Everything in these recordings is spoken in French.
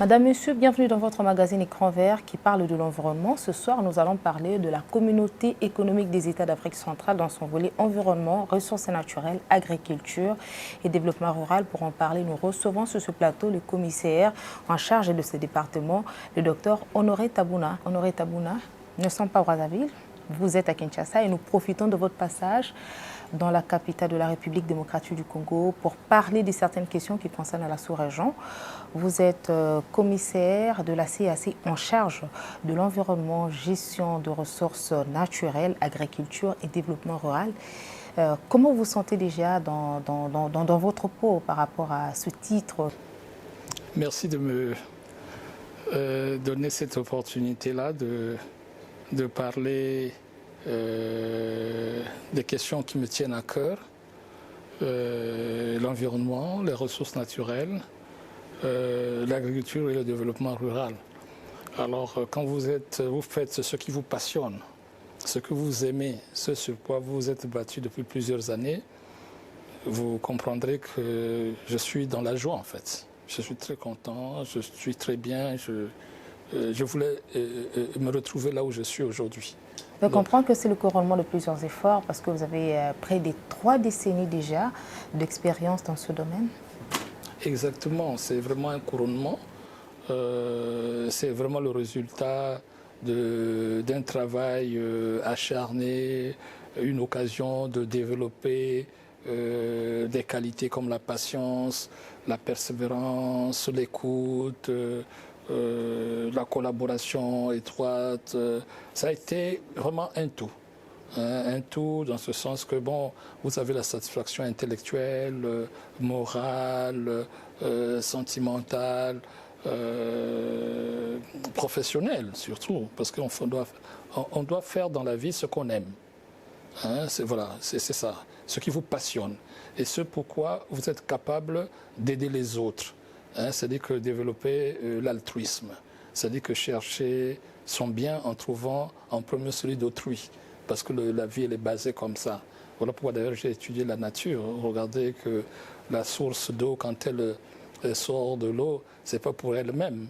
Madame, Monsieur, bienvenue dans votre magazine Écran Vert qui parle de l'environnement. Ce soir, nous allons parler de la communauté économique des États d'Afrique centrale dans son volet environnement, ressources naturelles, agriculture et développement rural. Pour en parler, nous recevons sur ce plateau le commissaire en charge de ce département, le docteur Honoré Tabouna. Honoré Tabouna, nous ne sommes pas à Brazzaville, vous êtes à Kinshasa et nous profitons de votre passage dans la capitale de la République démocratique du Congo pour parler de certaines questions qui concernent la sous-région. Vous êtes commissaire de la CAC en charge de l'environnement, gestion de ressources naturelles, agriculture et développement rural. Comment vous sentez déjà dans votre peau par rapport à ce titre? Merci de me donner cette opportunité-là de parler des questions qui me tiennent à cœur, l'environnement, les ressources naturelles, l'agriculture et le développement rural. Alors, quand vous faites ce qui vous passionne, ce que vous aimez, ce sur quoi vous vous êtes battu depuis plusieurs années, vous comprendrez que je suis dans la joie en fait. Je suis très content, je suis très bien, je voulais me retrouver là où je suis aujourd'hui. Je comprends que c'est le couronnement de plusieurs efforts parce que vous avez près de 3 décennies déjà d'expérience dans ce domaine. Exactement, c'est vraiment un couronnement. C'est vraiment le résultat d'un travail acharné, une occasion de développer des qualités comme la patience, la persévérance, l'écoute, la collaboration étroite. Ça a été vraiment un tout. Un tout dans ce sens que, bon, vous avez la satisfaction intellectuelle, morale, sentimentale, professionnelle surtout, parce qu'on doit faire dans la vie ce qu'on aime. Voilà, c'est ça, ce qui vous passionne. Et ce pourquoi vous êtes capable d'aider les autres. C'est-à-dire que développer l'altruisme, c'est-à-dire que chercher son bien en trouvant en premier celui d'autrui, parce que la vie elle est basée comme ça. Voilà pourquoi d'ailleurs j'ai étudié la nature. Regardez que la source d'eau, quand elle sort de l'eau, c'est pas pour elle-même.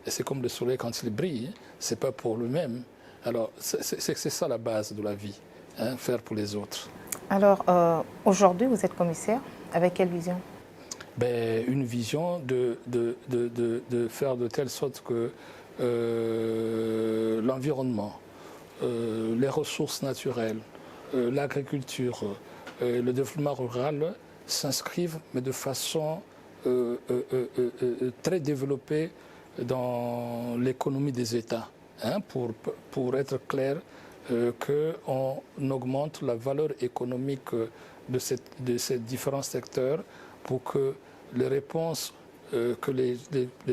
Et c'est comme le soleil quand il brille, c'est pas pour lui-même. Alors c'est ça la base de la vie, faire pour les autres. Alors aujourd'hui vous êtes commissaire, avec quelle vision? Une vision de faire de telle sorte que l'environnement, les ressources naturelles, l'agriculture, le développement rural s'inscrivent, mais de façon très développée dans l'économie des États, pour être clair, qu'on augmente la valeur économique de ces différents secteurs pour que les réponses que les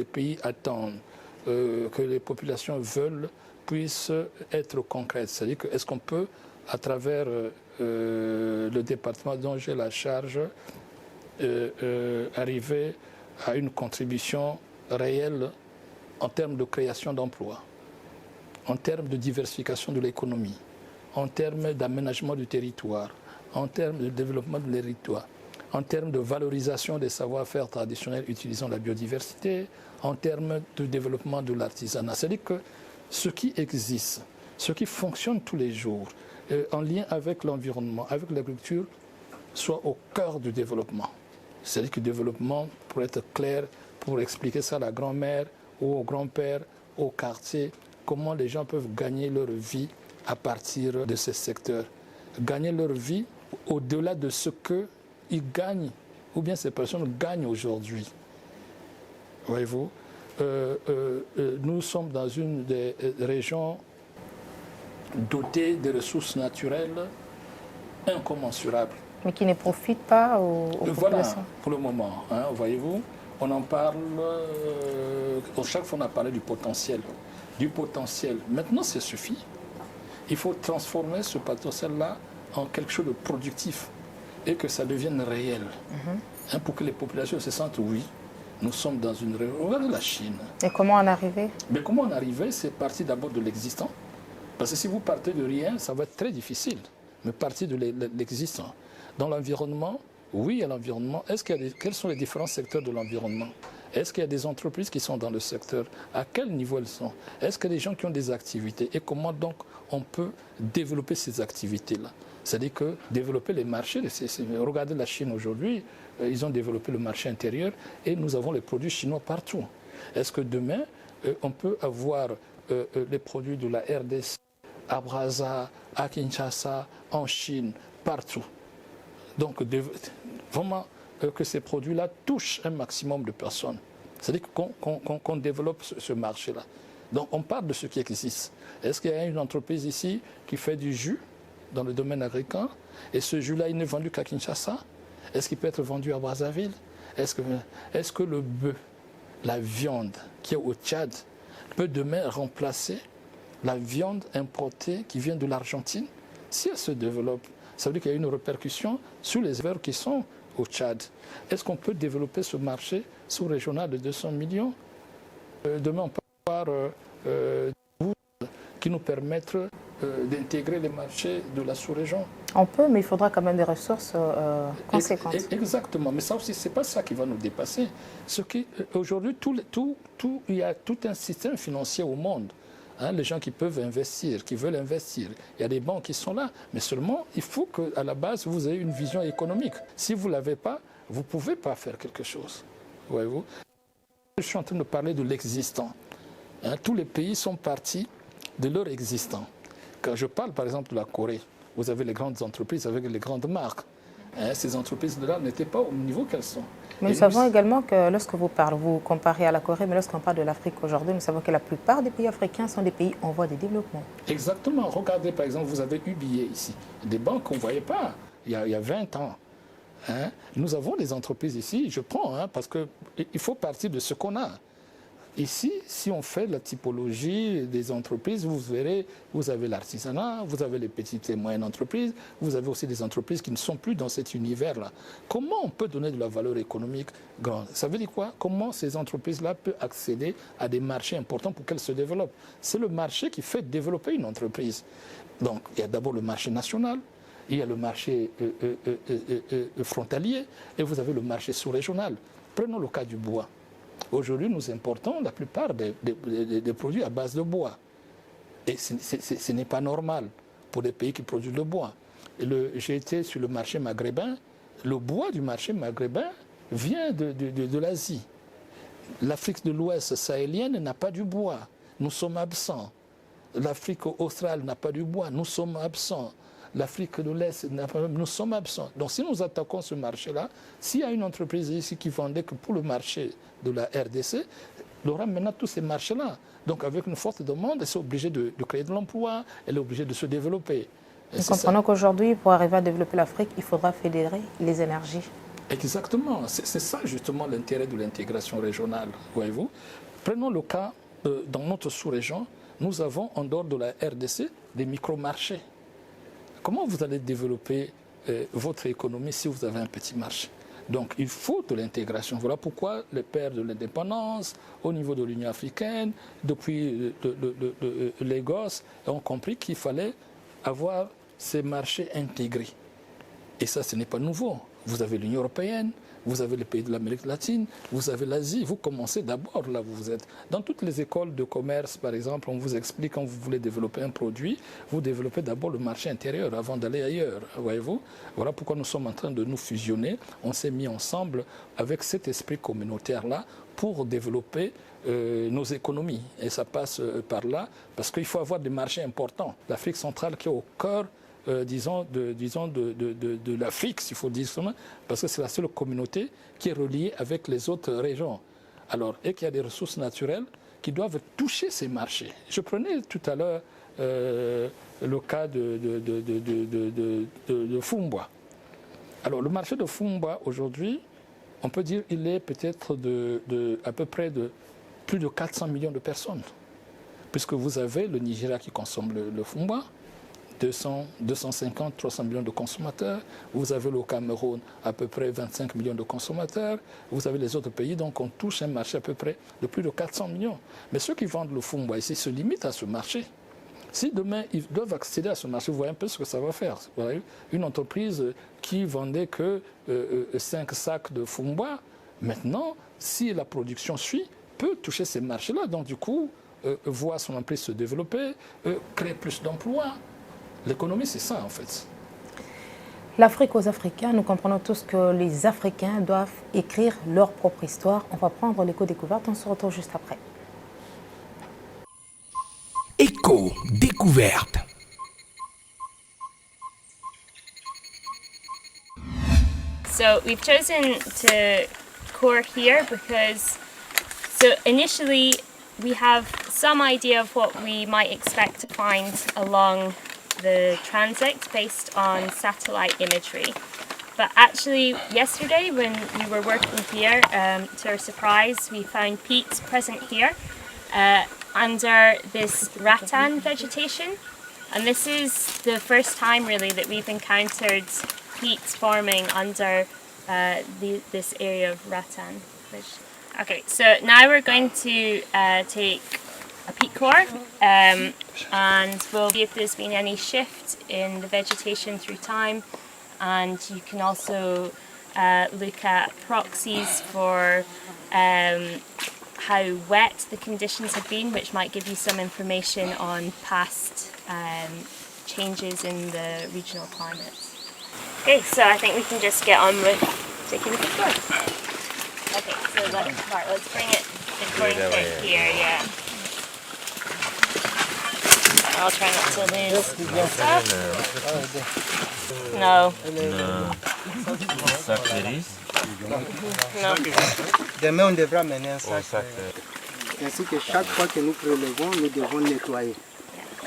pays attendent, que les populations veulent, puissent être concrètes. C'est-à-dire que est-ce qu'on peut, à travers le département dont j'ai la charge, arriver à une contribution réelle en termes de création d'emplois, en termes de diversification de l'économie, en termes d'aménagement du territoire, en termes de développement de l'héritoire, en termes de valorisation des savoir-faire traditionnels utilisant la biodiversité, en termes de développement de l'artisanat. C'est-à-dire que ce qui existe, ce qui fonctionne tous les jours, en lien avec l'environnement, avec l'agriculture, soit au cœur du développement. C'est-à-dire que le développement, pour être clair, pour expliquer ça à la grand-mère ou au grand-père, au quartier, comment les gens peuvent gagner leur vie à partir de ces secteurs. Gagner leur vie au-delà de ce qu'ils gagnent, ou bien ces personnes gagnent aujourd'hui. Voyez-vous, nous sommes dans une des régions dotées de ressources naturelles incommensurables. Mais qui ne profitent pas aux populations. Voilà, pour le moment, voyez-vous, on en parle, chaque fois on a parlé du potentiel. Maintenant, ça suffit. Il faut transformer ce potentiel-là en quelque chose de productif et que ça devienne réel. Pour que les populations se sentent, oui, nous sommes dans une région. Regardez la Chine. Et comment en arriver? Mais comment en arriver? C'est partir d'abord de l'existant. Parce que si vous partez de rien, ça va être très difficile. Mais partir de l'existant. Dans l'environnement, oui, à l'environnement. Quels sont les différents secteurs de l'environnement? Est-ce qu'il y a des entreprises qui sont dans le secteur? À quel niveau elles sont? Est-ce qu'il y a des gens qui ont des activités? Et comment donc on peut développer ces activités-là? C'est-à-dire que développer les marchés, regardez la Chine aujourd'hui, ils ont développé le marché intérieur et nous avons les produits chinois partout. Est-ce que demain, on peut avoir les produits de la RDC à Brazza, à Kinshasa, en Chine, partout? Donc vraiment que ces produits-là touchent un maximum de personnes. C'est-à-dire qu'on développe ce marché-là. Donc on parle de ce qui existe. Est-ce qu'il y a une entreprise ici qui fait du jus dans le domaine agricole et ce jus-là, il n'est vendu qu'à Kinshasa? Est-ce qu'il peut être vendu à Brazzaville? Est-ce que le bœuf, la viande qui est au Tchad, peut demain remplacer la viande importée qui vient de l'Argentine? Si elle se développe, ça veut dire qu'il y a une répercussion sur les éleveurs qui sont au Tchad. Est-ce qu'on peut développer ce marché sous-régional de 200 millions? Demain, on peut avoir qui nous permettent d'intégrer les marchés de la sous-région. On peut, mais il faudra quand même des ressources conséquentes. Exactement, mais ça aussi, ce n'est pas ça qui va nous dépasser. Aujourd'hui, il y a tout un système financier au monde. Hein, les gens qui peuvent investir, qui veulent investir. Il y a des banques qui sont là, mais seulement il faut qu'à la base, vous ayez une vision économique. Si vous ne l'avez pas, vous ne pouvez pas faire quelque chose. Voyez-vous? Je suis en train de parler de l'existant. Hein, tous les pays sont partis de leur existant. Quand je parle par exemple de la Corée, vous avez les grandes entreprises avec les grandes marques. Hein, ces entreprises-là n'étaient pas au niveau qu'elles sont. Mais nous savons également que lorsque vous comparez à la Corée, mais lorsqu'on parle de l'Afrique aujourd'hui, nous savons que la plupart des pays africains sont des pays en voie de développement. Exactement. Regardez par exemple, vous avez UBA ici, des banques qu'on ne voyait pas il y a 20 ans. Hein? Nous avons des entreprises ici, je prends, hein, parce qu'il faut partir de ce qu'on a. Ici, si on fait la typologie des entreprises, vous verrez, vous avez l'artisanat, vous avez les petites et moyennes entreprises, vous avez aussi des entreprises qui ne sont plus dans cet univers-là. Comment on peut donner de la valeur économique grande? Ça veut dire quoi? Comment ces entreprises-là peuvent accéder à des marchés importants pour qu'elles se développent? C'est le marché qui fait développer une entreprise. Donc, il y a d'abord le marché national, il y a le marché frontalier et vous avez le marché sous-régional. Prenons le cas du bois. Aujourd'hui, nous importons la plupart des produits à base de bois. Et ce n'est pas normal pour des pays qui produisent le bois. J'ai été sur le marché maghrébin. Le bois du marché maghrébin vient de l'Asie. L'Afrique de l'Ouest sahélienne n'a pas du bois. Nous sommes absents. L'Afrique australe n'a pas du bois. Nous sommes absents. L'Afrique de l'Est, nous sommes absents. Donc si nous attaquons ce marché-là, s'il y a une entreprise ici qui vendait que pour le marché de la RDC, elle aura maintenant tous ces marchés-là. Donc avec une forte demande, elle est obligée de créer de l'emploi, elle est obligée de se développer. Nous comprenons qu'aujourd'hui, pour arriver à développer l'Afrique, il faudra fédérer les énergies. Exactement. C'est ça justement l'intérêt de l'intégration régionale, voyez-vous. Prenons le cas, dans notre sous-région, nous avons en dehors de la RDC des micro-marchés. Comment vous allez développer votre économie si vous avez un petit marché? Donc il faut de l'intégration. Voilà pourquoi les pères de l'indépendance, au niveau de l'Union africaine, depuis Lagos, ont compris qu'il fallait avoir ces marchés intégrés. Et ça, ce n'est pas nouveau. Vous avez l'Union européenne, vous avez les pays de l'Amérique latine, vous avez l'Asie. Vous commencez d'abord là où vous êtes. Dans toutes les écoles de commerce, par exemple, on vous explique quand vous voulez développer un produit, vous développez d'abord le marché intérieur avant d'aller ailleurs, voyez-vous. Voilà pourquoi nous sommes en train de nous fusionner. On s'est mis ensemble avec cet esprit communautaire-là pour développer nos économies. Et ça passe par là, parce qu'il faut avoir des marchés importants. L'Afrique centrale qui est au cœur de l'Afrique, s'il faut dire ça, parce que c'est la seule communauté qui est reliée avec les autres régions. Alors, et qu'il y a des ressources naturelles qui doivent toucher ces marchés. Je prenais tout à l'heure le cas de Fumba. Alors, le marché de Fumba, aujourd'hui, on peut dire qu'il est peut-être à peu près de plus de 400 millions de personnes. Puisque vous avez le Nigeria qui consomme le Fumba, 250, 300 millions de consommateurs. Vous avez le Cameroun, à peu près 25 millions de consommateurs. Vous avez les autres pays, donc on touche un marché à peu près de plus de 400 millions. Mais ceux qui vendent le Fumba ici se limitent à ce marché. Si demain, ils doivent accéder à ce marché, vous voyez un peu ce que ça va faire. Une entreprise qui vendait que 5 sacs de Fumba, Maintenant, si la production suit, peut toucher ces marchés-là. Donc, du coup, voir son entreprise se développer, créer plus d'emplois. L'économie, c'est ça, en fait. L'Afrique aux Africains, nous comprenons tous que les Africains doivent écrire leur propre histoire. On va prendre l'éco-découverte, on se retrouve juste après. Éco-découverte. So we've chosen to core here because, so initially we have some idea of what we might expect to find along the transit based on satellite imagery. But actually yesterday when we were working here, to our surprise, we found peats present here under this rattan vegetation. And this is the first time really that we've encountered peats forming under this area of rattan. Okay, so now we're going to take a peat core and we'll see if there's been any shift in the vegetation through time, and you can also look at proxies for how wet the conditions have been, which might give you some information on past changes in the regional climates. Okay, so I think we can just get on with taking the peat core. Okay, so let's bring it according to here, yeah. I'll try not to lose stuff. No. Sac de riz. No. Demain, on devra mener un sac. Ainsi que chaque fois que nous prélevons, nous devons nettoyer.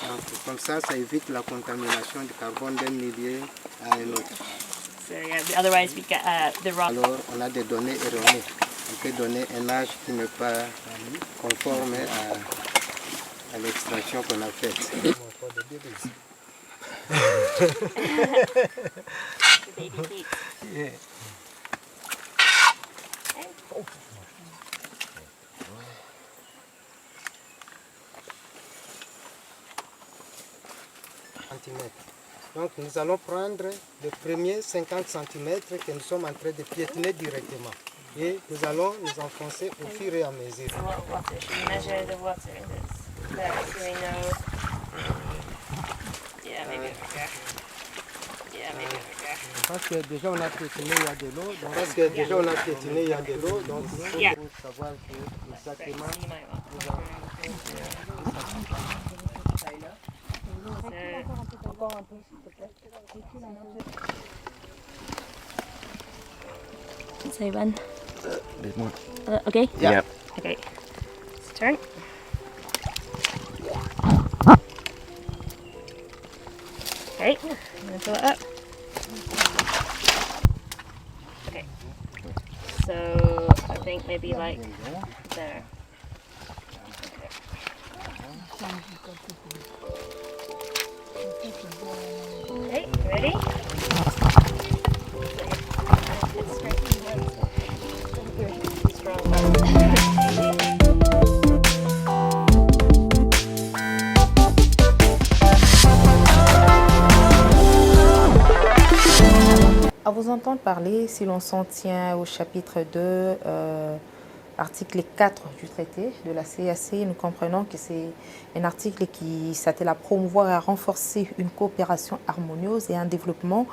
Donc, comme ça évite la contamination du carbone d'un milieu à un autre. So yeah, otherwise we get the rock. Alors, on a des données erronées. On peut donner un âge qui n'est pas conforme à l'extraction qu'on a faite. Baby feet. Yeah. Donc nous allons prendre les premiers 50 cm que nous sommes en train de piétiner directement. Et nous allons nous enfoncer au fur et à mesure. What water? Should we measure the water that's there so we know? Yeah, maybe over there. Yeah, maybe over there. Parce que déjà on a piétiné, il y a de l'eau. Donc Yeah. il faut savoir que exactement. Right, so you might want Say when. Bit more. Okay? Yeah. Okay. Let's turn. Okay, I'm gonna fill it up. Okay. So I think maybe like there. Okay, ready? À vous entendre parler, si l'on s'en tient au chapitre 2, article 4 du traité de la CAC, nous comprenons que c'est un article qui s'attelle à promouvoir et à renforcer une coopération harmonieuse et un développement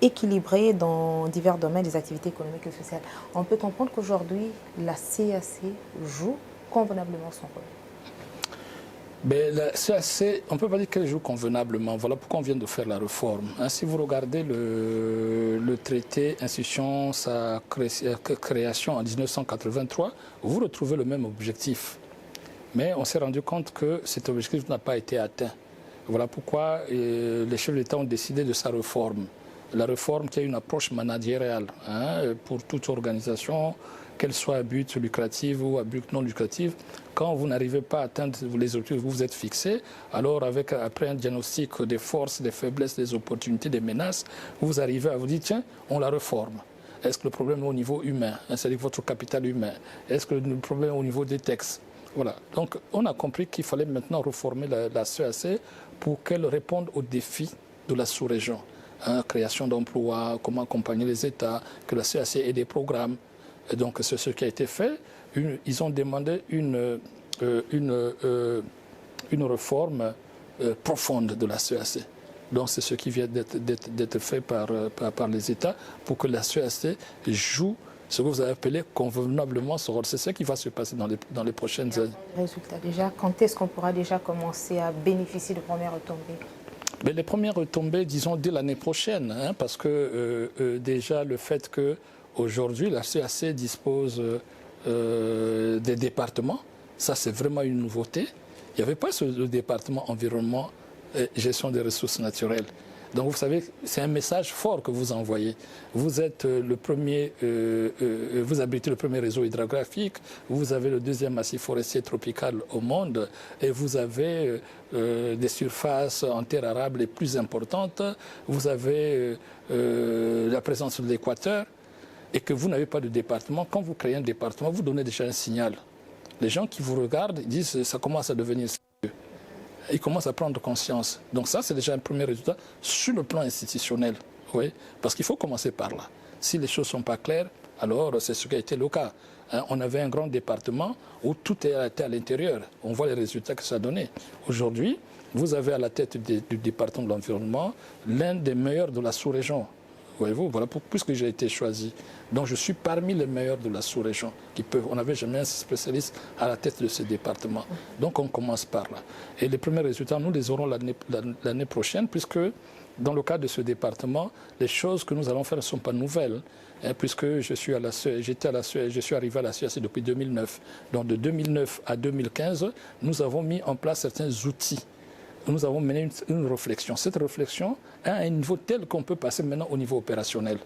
équilibré dans divers domaines des activités économiques et sociales. On peut comprendre qu'aujourd'hui, la CAC joue convenablement son rôle. Mais la CAC, on ne peut pas dire qu'elle joue convenablement. Voilà pourquoi on vient de faire la réforme. Hein, si vous regardez le traité instituant sa création en 1983, vous retrouvez le même objectif. Mais on s'est rendu compte que cet objectif n'a pas été atteint. Voilà pourquoi les chefs d'État ont décidé de sa réforme. La réforme qui a une approche managériale pour toute organisation, qu'elle soit à but lucratif ou à but non lucratif. Quand vous n'arrivez pas à atteindre les objectifs que vous vous êtes fixés, alors après un diagnostic des forces, des faiblesses, des opportunités, des menaces, vous arrivez à vous dire, tiens, on la réforme. Est-ce que le problème est au niveau humain, c'est-à-dire votre capital humain? Est-ce que le problème est au niveau des textes? Voilà. Donc, on a compris qu'il fallait maintenant réformer la CAC pour qu'elle réponde aux défis de la sous-région. Création d'emplois, comment accompagner les États, que la CAC ait des programmes. Et donc c'est ce qui a été fait. Ils ont demandé une réforme profonde de la CEAC. Donc c'est ce qui vient d'être fait par les États pour que la CEAC joue ce que vous avez appelé convenablement son rôle. C'est ce qui va se passer dans les prochaines années. Résultat déjà, quand est-ce qu'on pourra déjà commencer à bénéficier de premières retombées? Mais les premières retombées, disons, dès l'année prochaine, hein, parce que déjà le fait qu'aujourd'hui la CEAC dispose des départements, ça c'est vraiment une nouveauté. Il n'y avait pas le département environnement et gestion des ressources naturelles. Donc vous savez, c'est un message fort que vous envoyez. Vous êtes le premier, vous abritez le premier réseau hydrographique, vous avez le deuxième massif forestier tropical au monde et vous avez des surfaces en terre arable les plus importantes, vous avez la présence de l'équateur et que vous n'avez pas de département. Quand vous créez un département, vous donnez déjà un signal. Les gens qui vous regardent disent ça commence à devenir sérieux. Ils commencent à prendre conscience. Donc ça, c'est déjà un premier résultat sur le plan institutionnel. Oui, parce qu'il faut commencer par là. Si les choses ne sont pas claires, alors c'est ce qui a été le cas. Hein, on avait un grand département où tout était à l'intérieur. On voit les résultats que ça a donné. Aujourd'hui, vous avez à la tête du département de l'environnement l'un des meilleurs de la sous-région. Voyez-vous, voilà puisque j'ai été choisi. Donc je suis parmi les meilleurs de la sous-région. On n'avait jamais un spécialiste à la tête de ce département. Donc on commence par là. Et les premiers résultats, nous les aurons l'année prochaine, puisque dans le cadre de ce département, les choses que nous allons faire ne sont pas nouvelles. Hein, puisque je suis arrivé à la CEAC depuis 2009. Donc de 2009 à 2015, nous avons mis en place certains outils. Nous avons mené une réflexion. Cette réflexion a un niveau tel qu'on peut passer maintenant au niveau opérationnel.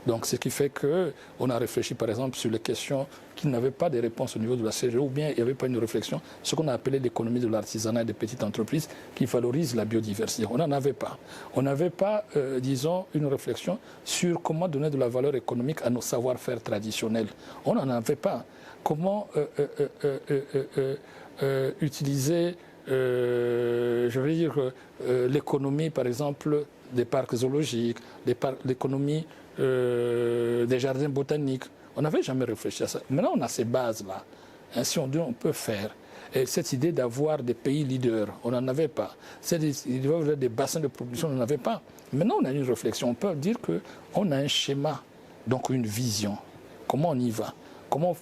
Donc, ce qui fait qu'on a réfléchi, par exemple, sur les questions qui n'avaient pas de réponse au niveau de la CGE, ou bien il n'y avait pas une réflexion, ce qu'on a appelé l'économie de l'artisanat et des petites entreprises qui valorisent la biodiversité. On n'en avait pas. On n'avait pas, disons, une réflexion sur comment donner de la valeur économique à nos savoir-faire traditionnels. On n'en avait pas. Comment utiliser... je veux dire, l'économie, par exemple, des parcs zoologiques, l'économie des jardins botaniques. On n'avait jamais réfléchi à ça. Maintenant, on a ces bases-là. Hein, si on dit, on peut faire. Et cette idée d'avoir des pays leaders, on n'en avait pas. Cette idée d'avoir des bassins de production, on n'en avait pas. Maintenant, on a une réflexion. On peut dire qu'on a un schéma, donc une vision. Comment on y va? Comment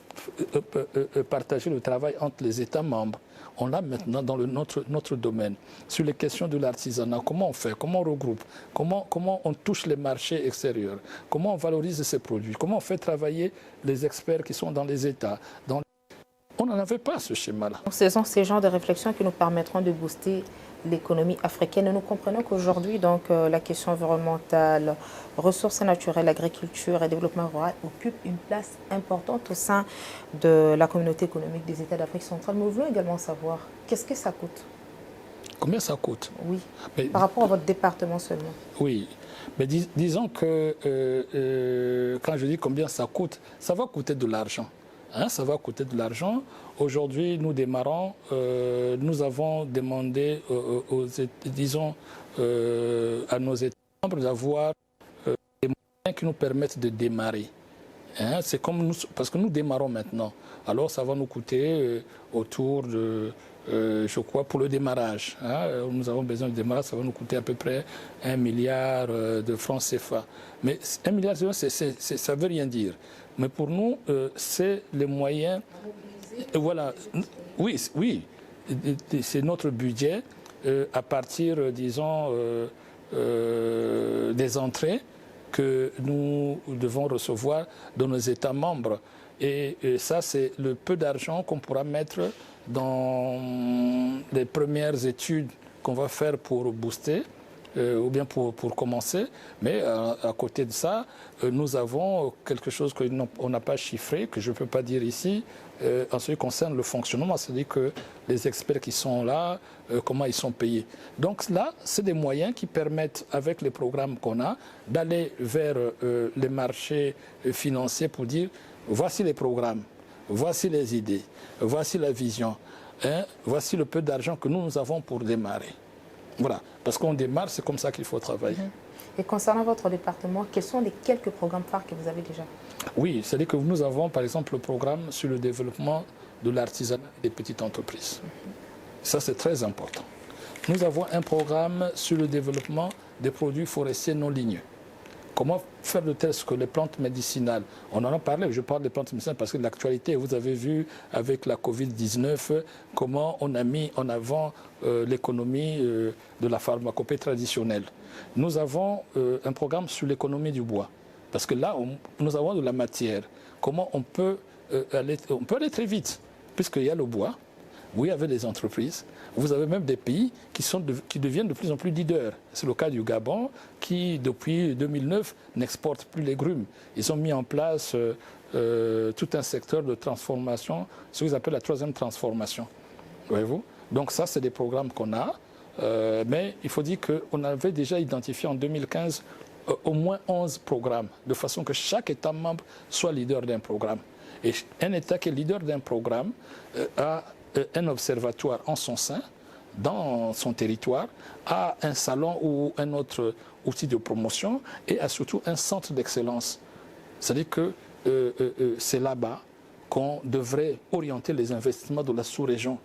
partager le travail entre les États membres? On l'a maintenant dans notre domaine. Sur les questions de l'artisanat, comment on fait? Comment on regroupe? Comment on touche les marchés extérieurs? Comment on valorise ces produits? Comment on fait travailler les experts qui sont dans les États? On n'en avait pas ce schéma-là. Ce sont ces genres de réflexions qui nous permettront de booster l'économie africaine. Et nous comprenons qu'aujourd'hui, donc, la question environnementale, ressources naturelles, agriculture et développement rural occupe une place importante au sein de la communauté économique des États d'Afrique centrale. Nous voulons également savoir, qu'est-ce que ça coûte? Combien ça coûte? Oui, mais, par rapport à votre département seulement. Oui, mais disons que quand je dis combien ça coûte, ça va coûter de l'argent. Hein, ça va coûter de l'argent. Aujourd'hui, nous démarrons, nous avons demandé à nos États membres d'avoir des moyens qui nous permettent de démarrer. Hein, c'est comme nous, parce que nous démarrons maintenant. Alors ça va nous coûter autour de, je crois, pour le démarrage. Hein, nous avons besoin de démarrage, ça va nous coûter à peu près 1 milliard de francs CFA. Mais 1 milliard de francs, ça ne veut rien dire. Mais pour nous, c'est les moyens. Voilà. Oui, c'est notre budget à partir, disons, des entrées que nous devons recevoir dans nos États membres. Et ça, c'est le peu d'argent qu'on pourra mettre dans les premières études qu'on va faire pour booster. Ou bien pour commencer, mais à côté de ça, nous avons quelque chose qu'on n'a pas chiffré, que je ne peux pas dire ici, en ce qui concerne le fonctionnement, c'est-à-dire que les experts qui sont là, comment ils sont payés. Donc là, c'est des moyens qui permettent, avec les programmes qu'on a, d'aller vers les marchés financiers pour dire, voici les programmes, voici les idées, voici la vision, hein, voici le peu d'argent que nous avons pour démarrer. Voilà, parce qu'on démarre, c'est comme ça qu'il faut travailler. Et concernant votre département, quels sont les quelques programmes phares que vous avez déjà? Oui, c'est-à-dire que nous avons par exemple le programme sur le développement de l'artisanat et des petites entreprises. Ça, c'est très important. Nous avons un programme sur le développement des produits forestiers non ligneux. Comment faire de telle sorte que les plantes médicinales, on en a parlé, je parle des plantes médicinales parce que l'actualité, vous avez vu avec la Covid-19, comment on a mis en avant l'économie de la pharmacopée traditionnelle. Nous avons un programme sur l'économie du bois, parce que là, nous avons de la matière. Comment on peut aller très vite, puisqu'il y a le bois, vous avez des entreprises, vous avez même des pays qui deviennent de plus en plus leaders. C'est le cas du Gabon qui, depuis 2009, n'exporte plus les grumes. Ils ont mis en place tout un secteur de transformation, ce qu'ils appellent la troisième transformation. Voyez-vous? Donc ça, c'est des programmes qu'on a. Mais il faut dire qu'on avait déjà identifié en 2015 au moins 11 programmes, de façon que chaque État membre soit leader d'un programme. Et un État qui est leader d'un programme a un observatoire en son sein, dans son territoire, a un salon ou un autre outil de promotion et a surtout un centre d'excellence. C'est-à-dire que c'est là-bas qu'on devrait orienter les investissements de la sous-région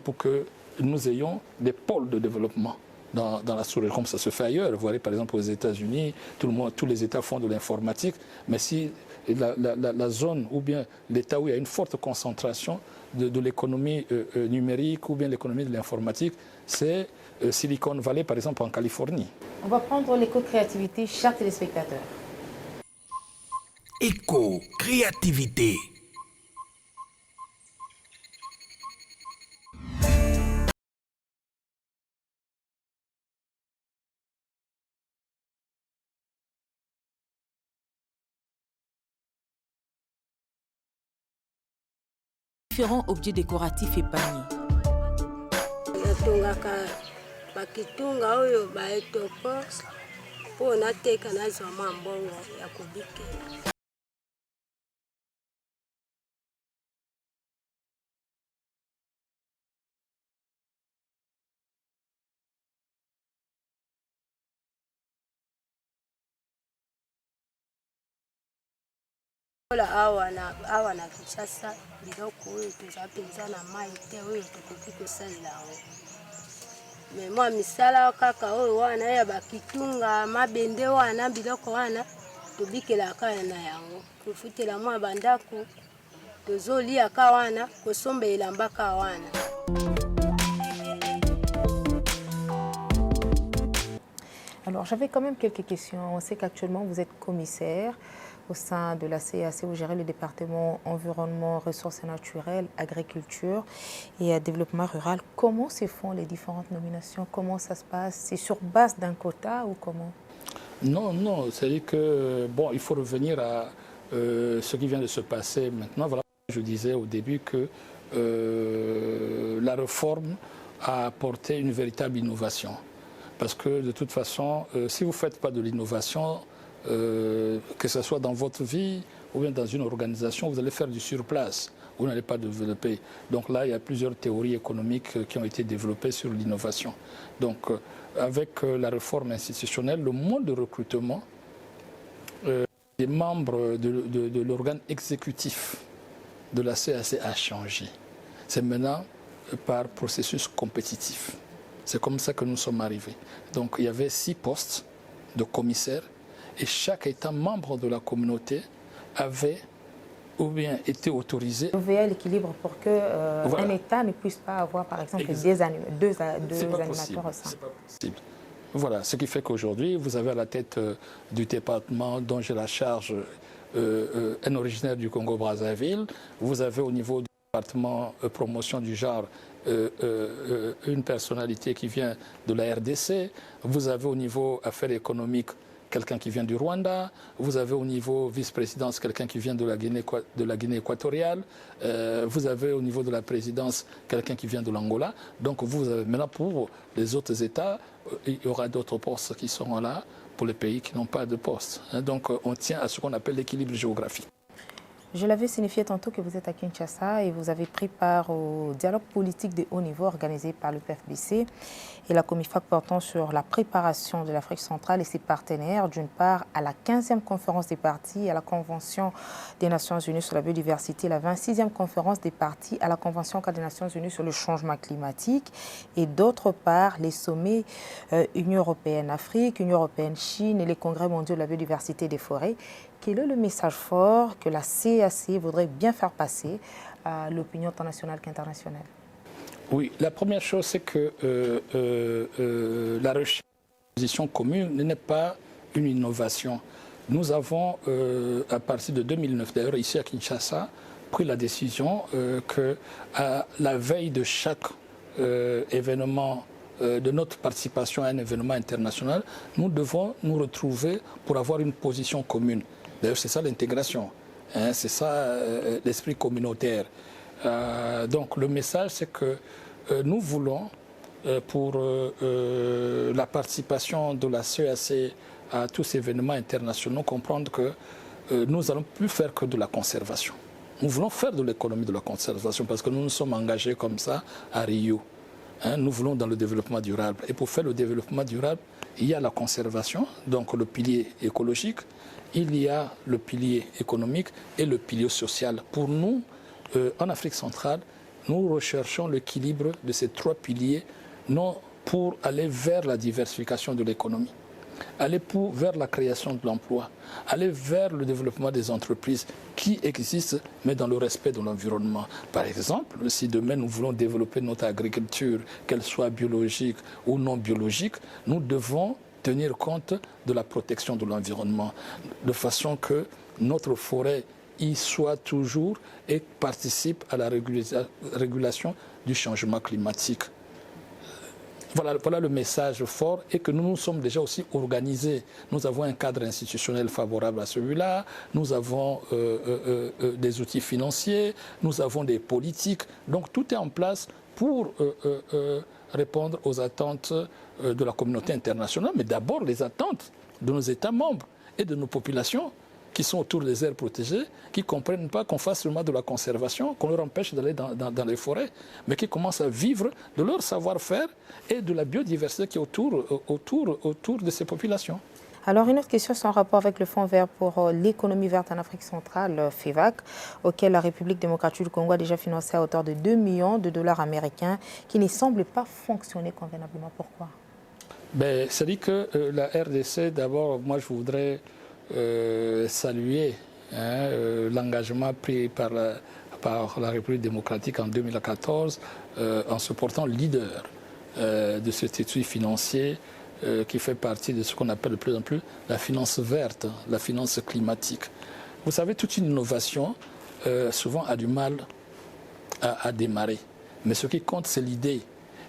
pour que nous ayons des pôles de développement dans la sous-région, comme ça se fait ailleurs. Vous voyez par exemple aux États-Unis, tous les États font de l'informatique, mais si la zone ou bien l'État où il y a une forte concentration de l'économie numérique ou bien l'économie de l'informatique, c'est Silicon Valley, par exemple, en Californie. On va prendre l'éco-créativité, chers téléspectateurs. Éco-créativité. Différents objets décoratifs épargnés. Bakitunga oyo baetoko po nateka nazwa mbongo ya kubikela. Awa na Kinshasa biloko oyo toza na mai te oyo tokoki kosalela yango. Me mwa misala kaka oyo wana ya bakitunga mabende wana biloko wana tobikelaka na yango. Kofutela mwa bandako tozoliaka wana kosomba elambaka wana. Alors, j'avais quand même quelques questions. On sait qu'actuellement, vous êtes commissaire au sein de la CAC, vous gérez le département environnement, ressources naturelles, agriculture et développement rural. Comment se font les différentes nominations? Comment ça se passe? C'est sur base d'un quota ou comment? Non, c'est-à-dire que, bon, il faut revenir à ce qui vient de se passer maintenant. Voilà, je disais au début que la réforme a apporté une véritable innovation. Parce que de toute façon, si vous ne faites pas de l'innovation, que ce soit dans votre vie ou bien dans une organisation, vous allez faire du surplace. Vous n'allez pas développer. Donc là, il y a plusieurs théories économiques qui ont été développées sur l'innovation. Donc avec la réforme institutionnelle, le mode de recrutement des membres de l'organe exécutif de la CAC a changé. C'est maintenant par processus compétitif. C'est comme ça que nous sommes arrivés. Donc il y avait 6 postes de commissaires et chaque État membre de la communauté avait ou bien été autorisé. Vous veillez à l'équilibre pour que un État ne puisse pas avoir par exemple deux animateurs au sein. C'est pas possible. Voilà, ce qui fait qu'aujourd'hui, vous avez à la tête du département dont j'ai la charge un originaire du Congo-Brazzaville. Vous avez au niveau du département promotion du genre une personnalité qui vient de la RDC, vous avez au niveau affaires économiques quelqu'un qui vient du Rwanda, vous avez au niveau vice-présidence quelqu'un qui vient de la Guinée équatoriale, vous avez au niveau de la présidence quelqu'un qui vient de l'Angola. Donc vous avez maintenant pour les autres États, il y aura d'autres postes qui seront là pour les pays qui n'ont pas de poste. Donc on tient à ce qu'on appelle l'équilibre géographique. Je l'avais signifié tantôt que vous êtes à Kinshasa et vous avez pris part au dialogue politique de haut niveau organisé par le PFBC et la Comifac portant sur la préparation de l'Afrique centrale et ses partenaires, d'une part à la 15e conférence des partis à la Convention des Nations Unies sur la biodiversité, la 26e conférence des partis à la Convention des Nations Unies sur le changement climatique et d'autre part les sommets Union européenne-Afrique, Union européenne-Chine et les congrès mondiaux de la biodiversité et des forêts. Quel est le message fort que la CAC voudrait bien faire passer à l'opinion internationale qu'internationale? Oui, la première chose, c'est que la recherche de position commune n'est pas une innovation. Nous avons, à partir de 2009, d'ailleurs ici à Kinshasa, pris la décision qu'à la veille de chaque événement, de notre participation à un événement international, nous devons nous retrouver pour avoir une position commune. D'ailleurs, c'est ça l'intégration, hein, c'est ça l'esprit communautaire. Donc le message, c'est que nous voulons, pour la participation de la CAC à tous ces événements internationaux, comprendre que nous n'allons plus faire que de la conservation. Nous voulons faire de l'économie de la conservation parce que nous nous sommes engagés comme ça à Rio. Hein, nous voulons dans le développement durable. Et pour faire le développement durable, il y a la conservation, donc le pilier écologique, il y a le pilier économique et le pilier social. Pour nous, en Afrique centrale, nous recherchons l'équilibre de ces trois piliers, non pour aller vers la diversification de l'économie, aller vers la création de l'emploi, aller vers le développement des entreprises qui existent, mais dans le respect de l'environnement. Par exemple, si demain nous voulons développer notre agriculture, qu'elle soit biologique ou non biologique, nous devons tenir compte de la protection de l'environnement, de façon que notre forêt y soit toujours et participe à la régulation du changement climatique. Voilà le message fort et que nous nous sommes déjà aussi organisés. Nous avons un cadre institutionnel favorable à celui-là, nous avons des outils financiers, nous avons des politiques. Donc tout est en place pour répondre aux attentes de la communauté internationale, mais d'abord les attentes de nos États membres et de nos populations qui sont autour des aires protégées, qui ne comprennent pas qu'on fasse seulement de la conservation, qu'on leur empêche d'aller dans les forêts, mais qui commencent à vivre de leur savoir-faire et de la biodiversité qui est autour de ces populations. Alors, une autre question, c'est en rapport avec le Fonds vert pour l'économie verte en Afrique centrale, FEVAC, auquel la République démocratique du Congo a déjà financé à hauteur de 2 millions de dollars américains, qui ne semble pas fonctionner convenablement. Pourquoi? C'est-à-dire que la RDC, d'abord, moi je voudrais saluer l'engagement pris par la République démocratique en 2014 en se portant leader de cet étui financier qui fait partie de ce qu'on appelle de plus en plus la finance verte, la finance climatique. Vous savez, toute une innovation souvent a du mal à démarrer. Mais ce qui compte, c'est l'idée.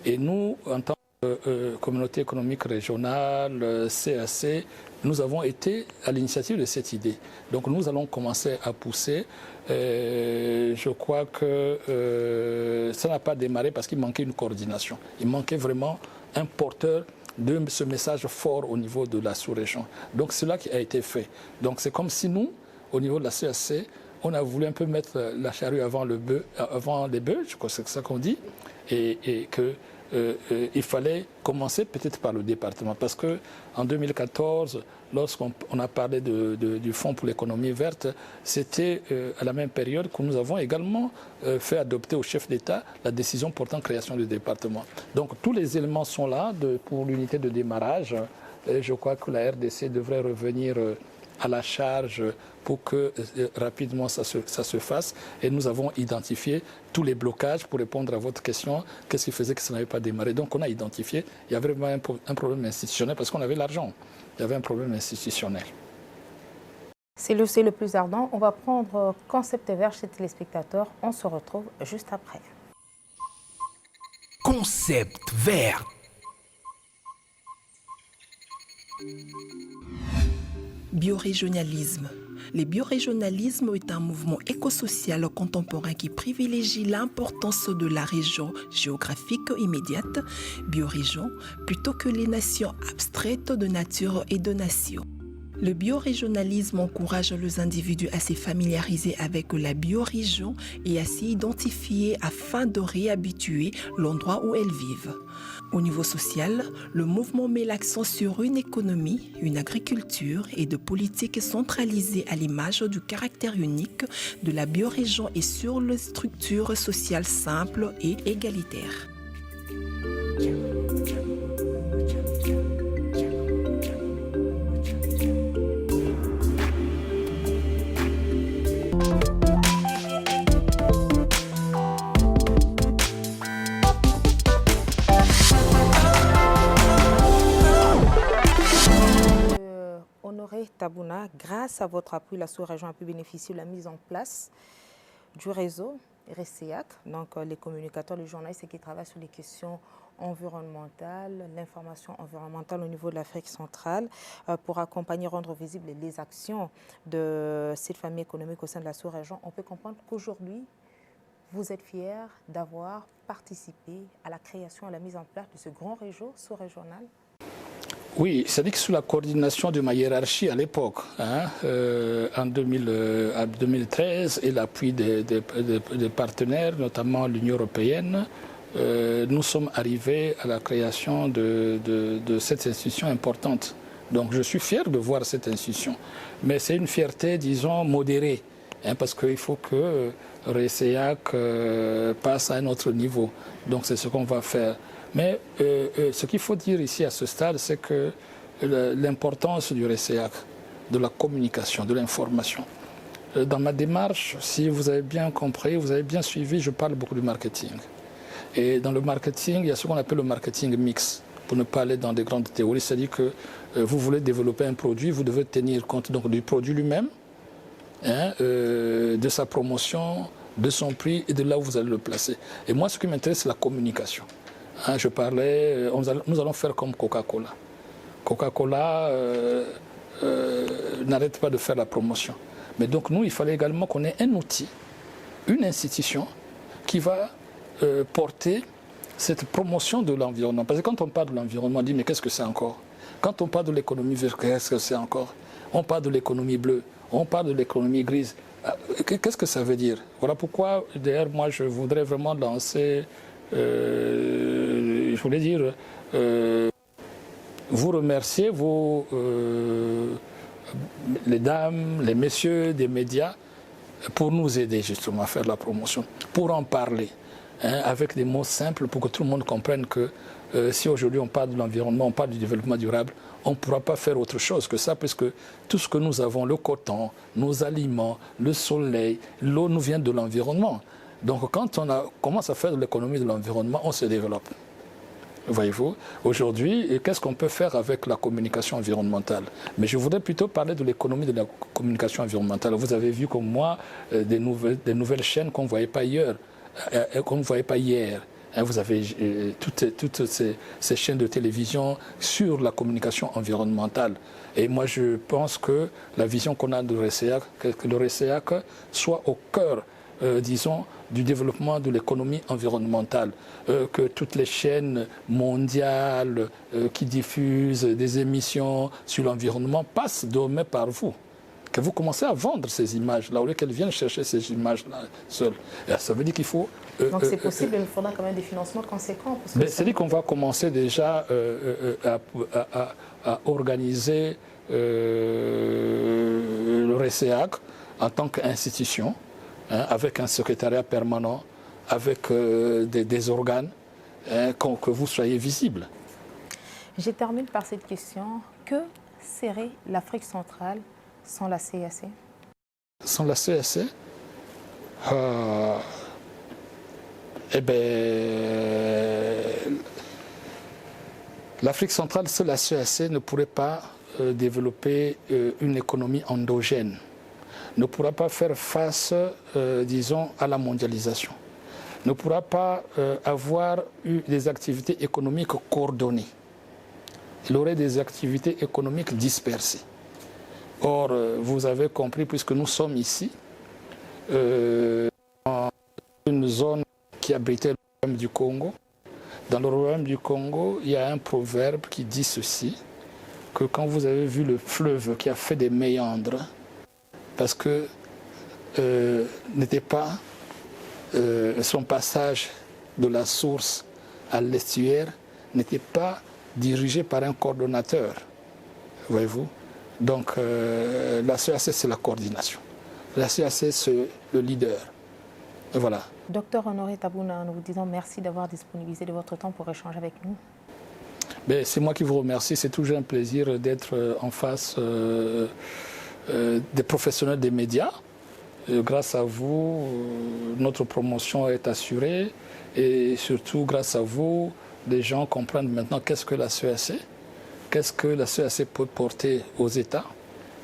Et nous, en tant que communauté économique régionale, CAC, nous avons été à l'initiative de cette idée. Donc nous allons commencer à pousser. Je crois que ça n'a pas démarré parce qu'il manquait une coordination. Il manquait vraiment un porteur de ce message fort au niveau de la sous-région. Donc c'est là qui a été fait. Donc c'est comme si nous, au niveau de la CAC, on a voulu un peu mettre la charrue avant les bœufs, je crois que c'est ça qu'on dit, et que il fallait commencer peut-être par le département parce qu'en 2014, lorsqu'on a parlé du Fonds pour l'économie verte, c'était à la même période que nous avons également fait adopter au chef d'État la décision portant création du département. Donc tous les éléments sont là pour l'unité de démarrage. Et je crois que la RDC devrait revenir à la charge pour que rapidement ça se fasse. Et nous avons identifié tous les blocages pour répondre à votre question. Qu'est-ce qui faisait que ça n'avait pas démarré? Donc on a identifié, il y avait vraiment un problème institutionnel parce qu'on avait l'argent. Il y avait un problème institutionnel. C'est le C le plus ardent. On va prendre Concept Vert chez téléspectateurs. On se retrouve juste après. Concept Vert. Biorégionalisme. Le biorégionalisme est un mouvement écosocial contemporain qui privilégie l'importance de la région géographique immédiate, biorégion, plutôt que les nations abstraites de nature et de nation. Le biorégionalisme encourage les individus à se familiariser avec la biorégion et à s'y identifier afin de réhabituer l'endroit où elles vivent. Au niveau social, le mouvement met l'accent sur une économie, une agriculture et de politiques centralisées à l'image du caractère unique de la biorégion et sur les structures sociales simples et égalitaires. Honoré Tabouna, grâce à votre appui, la sous-région a pu bénéficier de la mise en place du réseau RECEAC, donc les communicateurs, les journalistes qui travaillent sur les questions environnementales, l'information environnementale au niveau de l'Afrique centrale pour accompagner, rendre visibles les actions de cette famille économique au sein de la sous-région. On peut comprendre qu'aujourd'hui, vous êtes fiers d'avoir participé à la création et à la mise en place de ce grand réseau sous-régional. Oui, c'est-à-dire que sous la coordination de ma hiérarchie à l'époque, en 2013, et l'appui des partenaires, notamment l'Union européenne, nous sommes arrivés à la création de cette institution importante. Donc je suis fier de voir cette institution. Mais c'est une fierté, disons, modérée, parce qu'il faut que RECEAC passe à un autre niveau. Donc c'est ce qu'on va faire. Mais ce qu'il faut dire ici à ce stade, c'est que l'importance du RECEAC, de la communication, de l'information. Dans ma démarche, si vous avez bien compris, vous avez bien suivi, je parle beaucoup du marketing. Et dans le marketing, il y a ce qu'on appelle le marketing mix, pour ne pas aller dans des grandes théories. C'est-à-dire que vous voulez développer un produit, vous devez tenir compte donc, du produit lui-même, de sa promotion, de son prix et de là où vous allez le placer. Et moi, ce qui m'intéresse, c'est la communication. Je parlais, nous allons faire comme Coca-Cola. Coca-Cola n'arrête pas de faire la promotion. Mais donc nous, il fallait également qu'on ait un outil, une institution qui va porter cette promotion de l'environnement. Parce que quand on parle de l'environnement, on dit mais qu'est-ce que c'est encore? Quand on parle de l'économie verte, qu'est-ce que c'est encore? On parle de l'économie bleue, on parle de l'économie grise. Qu'est-ce que ça veut dire? Voilà pourquoi, d'ailleurs, moi, je voudrais vraiment lancer... je voulais dire, vous remercier, les dames, les messieurs des médias, pour nous aider justement à faire la promotion, pour en parler, avec des mots simples pour que tout le monde comprenne que si aujourd'hui on parle de l'environnement, on parle du développement durable, on ne pourra pas faire autre chose que ça, puisque tout ce que nous avons, le coton, nos aliments, le soleil, l'eau nous vient de l'environnement. Donc quand on commence à faire de l'économie de l'environnement, on se développe. Voyez-vous, aujourd'hui, qu'est-ce qu'on peut faire avec la communication environnementale? Mais je voudrais plutôt parler de l'économie de la communication environnementale. Vous avez vu comme moi des nouvelles chaînes qu'on ne voyait pas hier. Vous avez toutes ces chaînes de télévision sur la communication environnementale. Et moi, je pense que la vision qu'on a de RECEAC, que le RECEAC soit au cœur, disons, du développement de l'économie environnementale, que toutes les chaînes mondiales qui diffusent des émissions sur l'environnement passent désormais par vous. Que vous commencez à vendre ces images-là, au lieu qu'elles viennent chercher ces images-là seules. Et ça veut dire qu'il faut... Donc c'est possible, mais il faudra quand même des financements conséquents. C'est-à-dire qu'on va commencer déjà à organiser le RECEAC en tant qu'institution, avec un secrétariat permanent, avec des organes, que vous soyez visible. Je termine par cette question. Que serait l'Afrique centrale sans la CAC? Sans la CAC, l'Afrique centrale, sans la CAC, ne pourrait pas développer une économie endogène, ne pourra pas faire face, disons, à la mondialisation, ne pourra pas avoir eu des activités économiques coordonnées. Il aurait des activités économiques dispersées. Or, vous avez compris, puisque nous sommes ici, dans une zone qui abritait le royaume du Congo. Dans le royaume du Congo, il y a un proverbe qui dit ceci: que quand vous avez vu le fleuve qui a fait des méandres, parce que n'était pas son passage de la source à l'estuaire n'était pas dirigé par un coordonnateur, voyez-vous. Donc la CAC, c'est la coordination. La CAC, c'est le leader. Et voilà. Docteur Honoré Tabouna, nous vous disons merci d'avoir disponibilisé de votre temps pour échanger avec nous. C'est moi qui vous remercie. C'est toujours un plaisir d'être en face des professionnels des médias. Grâce à vous, notre promotion est assurée et surtout grâce à vous, les gens comprennent maintenant qu'est-ce que la CAC, qu'est-ce que la CAC peut porter aux États,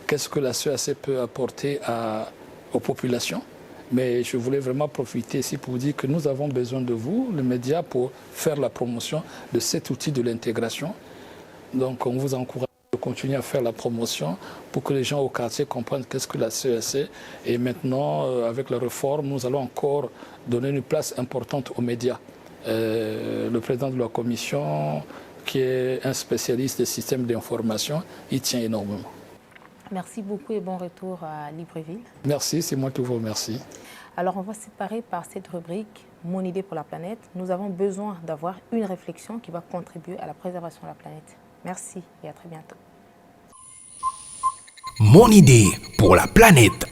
qu'est-ce que la CAC peut apporter aux populations. Mais je voulais vraiment profiter ici pour vous dire que nous avons besoin de vous, les médias, pour faire la promotion de cet outil de l'intégration. Donc on vous encourage de continuer à faire la promotion pour que les gens au quartier comprennent qu'est-ce que la CAC. Et maintenant, avec la réforme, nous allons encore donner une place importante aux médias. Le président de la commission, qui est un spécialiste des systèmes d'information, il tient énormément. Merci beaucoup et bon retour à Libreville. Merci, c'est moi qui vous remercie. Alors on va se séparer par cette rubrique « Mon idée pour la planète ». Nous avons besoin d'avoir une réflexion qui va contribuer à la préservation de la planète. Merci et à très bientôt. Mon idée pour la planète.